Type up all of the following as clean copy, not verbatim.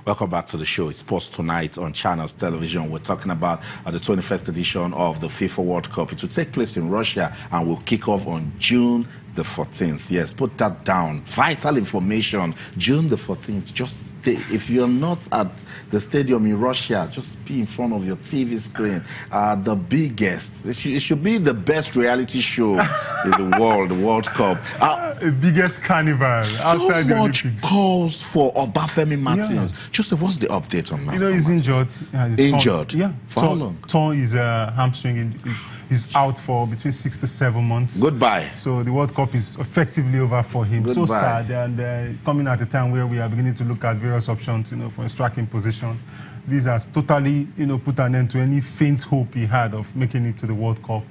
Welcome back to the show. It's Sports Tonight on Channels Television. We're talking about the 21st edition of the FIFA World Cup. It will take place in Russia and will kick off on June the 14th. Yes, put that down. Vital information. June the 14th. Just stay. If you're not at the stadium in Russia, just be in front of your TV screen. The biggest. It should be the best reality show in the world, the World Cup. Biggest carnival outside the Olympics. So much calls for Obafemi Martins. Yeah. Joseph, what's the update on that? You know, he's injured. Injured? Yeah. For how long? Torn his hamstring. He's out for between 6 to 7 months. Goodbye. So the World Cup is effectively over for him. Goodbye. So sad, and coming at a time where we are beginning to look at various options, you know, for a striking position. These has totally, you know, put an end to any faint hope he had of making it to the World Cup.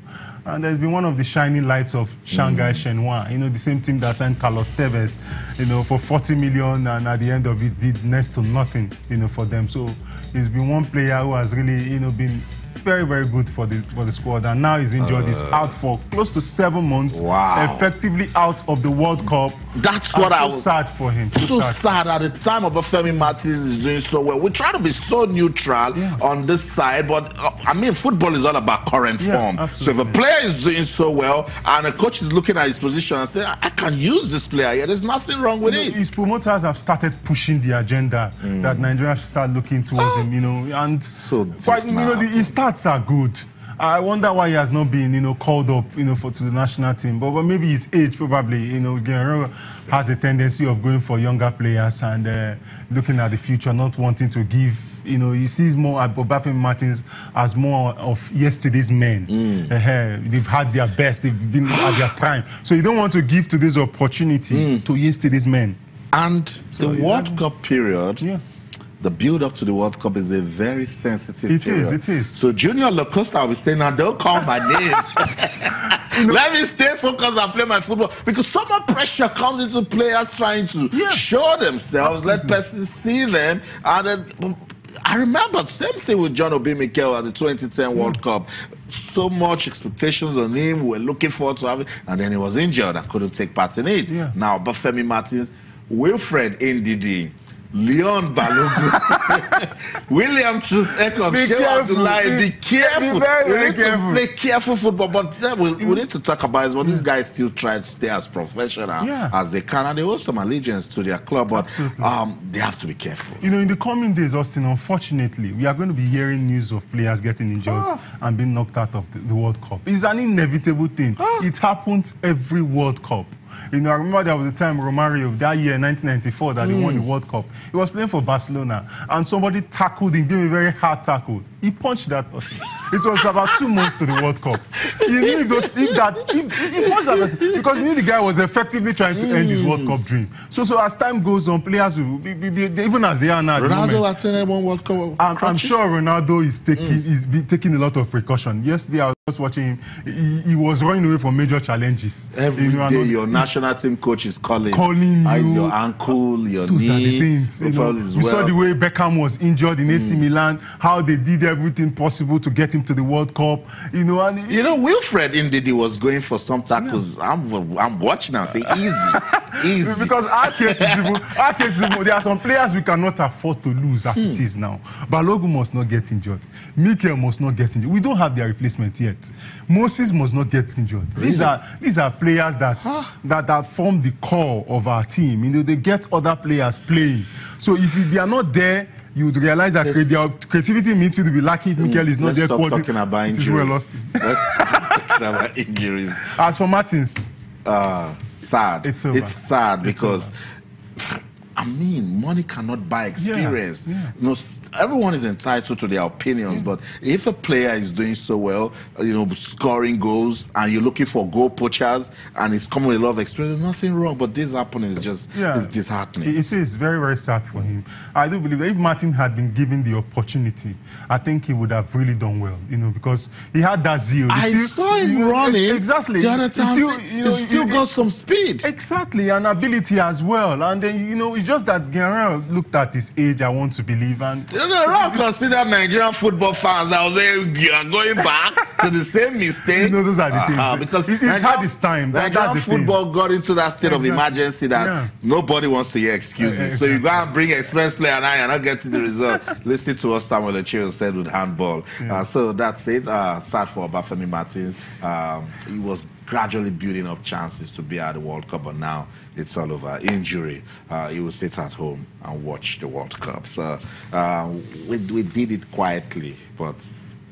And there's been one of the shining lights of Shanghai Shenhua, you know, the same team that signed Carlos Tevez, you know, for 40 million, and at the end of it did next to nothing, you know, for them. So he's been one player who has really, you know, been very, very good for the squad, and now he's injured. He's out for close to 7 months. Wow. Effectively out of the World Cup. That's what I was sad for him. So sad at the time Obafemi Martins is doing so well. We try to be so neutral on this side, but I mean, football is all about current form. Absolutely. So if a player is doing so well and a coach is looking at his position and saying, I can use this player here, there's nothing wrong with it. His promoters have started pushing the agenda that Nigeria should start looking towards him, you know, and so you know, his stats are good. I wonder why he has not been, you know, called up, you know, to the national team. But maybe his age, probably, you know, Guerrero has a tendency of going for younger players and looking at the future, not wanting to give, you know, he sees more at Obafemi Martins as more of yesterday's men. They've had their best, they've been at their prime. So you don't want to give to this opportunity to yesterday's men. And so the World Cup period, the build-up to the World Cup is a very sensitive period. It is. So Junior Lacosta will be saying, now don't call my name. Let me stay focused and play my football. Because so much pressure comes into players trying to show themselves, let persons see them. And I remember, same thing with John Obi Mikel at the 2010 World Cup. So much expectations on him, we were looking forward to having, and then he was injured and couldn't take part in it. Now, Obafemi Martins, Wilfred Ndidi, Leon Balogun, William Troost-Ekong, be careful. Very need to play careful football, but we need to talk about it. But these guys still try to stay as professional as they can, and they owe some allegiance to their club, but they have to be careful. You know, in the coming days, Austin, unfortunately, we are going to be hearing news of players getting injured and being knocked out of the World Cup. It's an inevitable thing. It happens every World Cup. You know, I remember there was a time Romario, that year, 1994, that he won the World Cup. He was playing for Barcelona, and somebody tackled him, gave him a very hard tackle. He punched that person. It was about 2 months to the World Cup. He knew he punched that person because he knew the guy was effectively trying to end his World Cup dream. So as time goes on, players will be even as they are now. Ronaldo attended one World Cup. I'm sure Ronaldo is taking a lot of precaution. Yesterday, I was watching him. He was running away from major challenges. Every day, your national team coach is calling you. How's your ankle, your knee? Those are the things. You know, we saw the way Beckham was injured in AC Milan, how they did everything possible to get him to the World Cup. You know, and Wilfred Ndidi was going for some tackles. I'm watching and saying easy. Because our case is there are some players we cannot afford to lose as it is now. Balogun must not get injured. Mikel must not get injured. We don't have their replacement yet. Moses must not get injured. These are players that form the core of our team. You know, they get other players playing. So if they are not there, you would realize that their creativity in midfield will be lacking if Mikel is not there. Let's stop talking about injuries. Let's stop talking about injuries. As for Martins, sad. It's sad because, I mean, money cannot buy experience. You know, everyone is entitled to their opinions, but if a player is doing so well, you know, scoring goals, and you're looking for goal poachers, and it's coming with a lot of experience, there's nothing wrong. But this happening is just it's disheartening. It is very, very sad for him. I do believe that if Martin had been given the opportunity, I think he would have really done well. You know, because he had that zeal. I saw him running. Exactly. The other time, he still got some speed. Exactly, and ability as well. And then, you know, it's just that Guerrero looked at his age, I want to believe, and No, Rob considered Nigerian football fans. I was saying you are going back to the same mistake. Those are the things. Because it's had its time. Nigerian football got into that state of emergency that nobody wants to hear excuses. Exactly. So you go and bring experienced player and you're not getting the result. Listening to what Samuel Echiro said with handball. So that's it. Sad for Obafemi Martins. He was gradually building up chances to be at the World Cup, but now it's all over. Injury. He will sit at home and watch the World Cup. So we did it quietly, but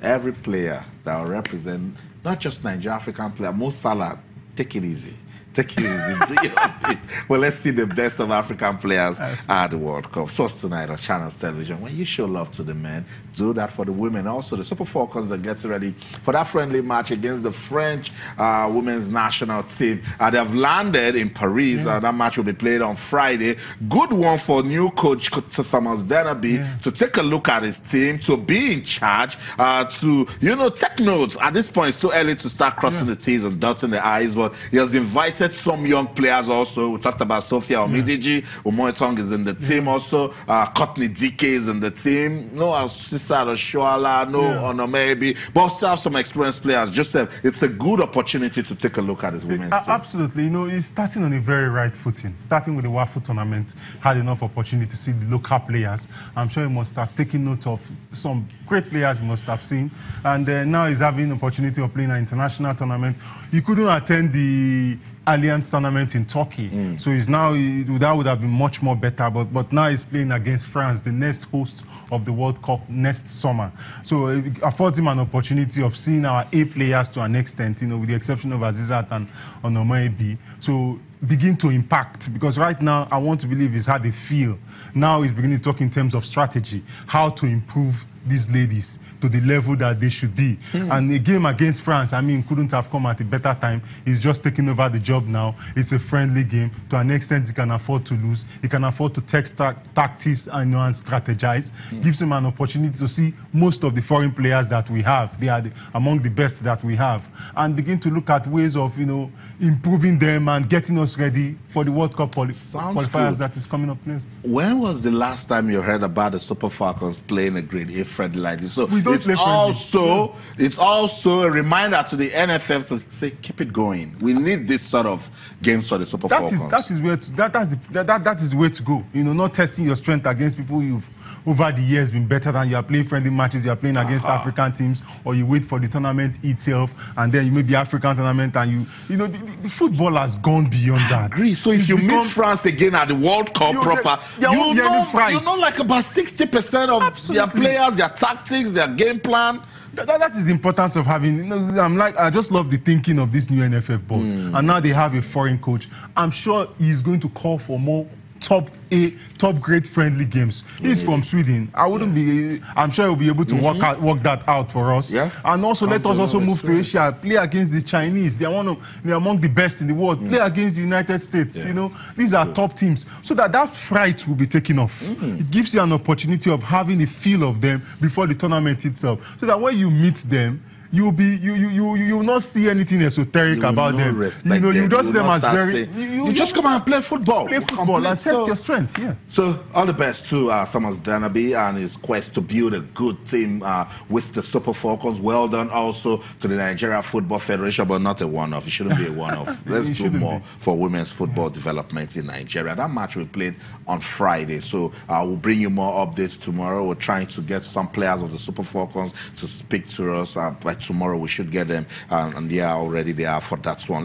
every player that will represent not just Nigerian African player, Mo Salah, take it easy. Take it easy. Well, let's see the best of African players at the World Cup. First tonight on Channels Television. When you show love to the men, do that for the women. Also, the Super Falcons are getting ready for that friendly match against the French women's national team. They have landed in Paris. That match will be played on Friday. Good one for new coach Thomas Dennerby to take a look at his team, to be in charge, to, take notes. At this point, it's too early to start crossing the T's and dotting the I's, but he has invited some young players also. We talked about Sophia Omidiji. Umoetong is in the team also. Courtney Dike is in the team. No Sister Oshoala, no Onomebi. But also have some experienced players. Joseph, it's a good opportunity to take a look at his women's team. Absolutely. He's starting on a very right footing. Starting with the WAFU tournament, had enough opportunity to see the local players. I'm sure he must have taken note of some great players he must have seen. And now he's having the opportunity of playing an international tournament. He couldn't attend the Alliance tournament in Turkey. So he's now, that would have been much more better, but now he's playing against France, the next host of the World Cup next summer. So it affords him an opportunity of seeing our A players to an extent, with the exception of Azizat and Onomebi. So begin to impact, because right now I want to believe he's had a feel. Now he's beginning to talk in terms of strategy, how to improve these ladies to the level that they should be. And a game against France, couldn't have come at a better time. He's just taking over the job now. It's a friendly game. To an extent, he can afford to lose. He can afford to text tactics and strategize. Gives him an opportunity to see most of the foreign players that we have. They are among the best that we have. And begin to look at ways of, improving them and getting us ready for the World Cup qualifiers that is coming up next. When was the last time you heard about the Super Falcons playing a grade A friendly like this? So it's also a reminder to the NFF to say, keep it going. We need this sort of games for the Super Falcons. That is the way to go. Not testing your strength against people you've over the years been better than. You are playing friendly matches, you are playing against African teams, or you wait for the tournament itself, and then you may be African tournament, and the football has gone beyond that. I agree. So if you meet France again at the World Cup you know like about 60% of their players, their tactics, their game plan. That is the importance of having, I just love the thinking of this new NFF board. And now they have a foreign coach. I'm sure he's going to call for more top grade friendly games. He's from Sweden. I'm sure he'll be able to work that out for us. And also let us also move to Asia, play against the Chinese. They're among the best in the world. Play against the United States. These are top teams. So that fright will be taken off. It gives you an opportunity of having a feel of them before the tournament itself. So that when you meet them, you will not see anything esoteric about them. You just see them as very. You just come and play football. Play football and test your strength. So all the best to Thomas Dennerby and his quest to build a good team with the Super Falcons. Well done also to the Nigeria Football Federation, but not a one-off. It shouldn't be a one-off. Let's do more for women's football development in Nigeria. That match will be played on Friday, so we'll bring you more updates tomorrow. We're trying to get some players of the Super Falcons to speak to us by tomorrow. We should get them, and already they are for that one.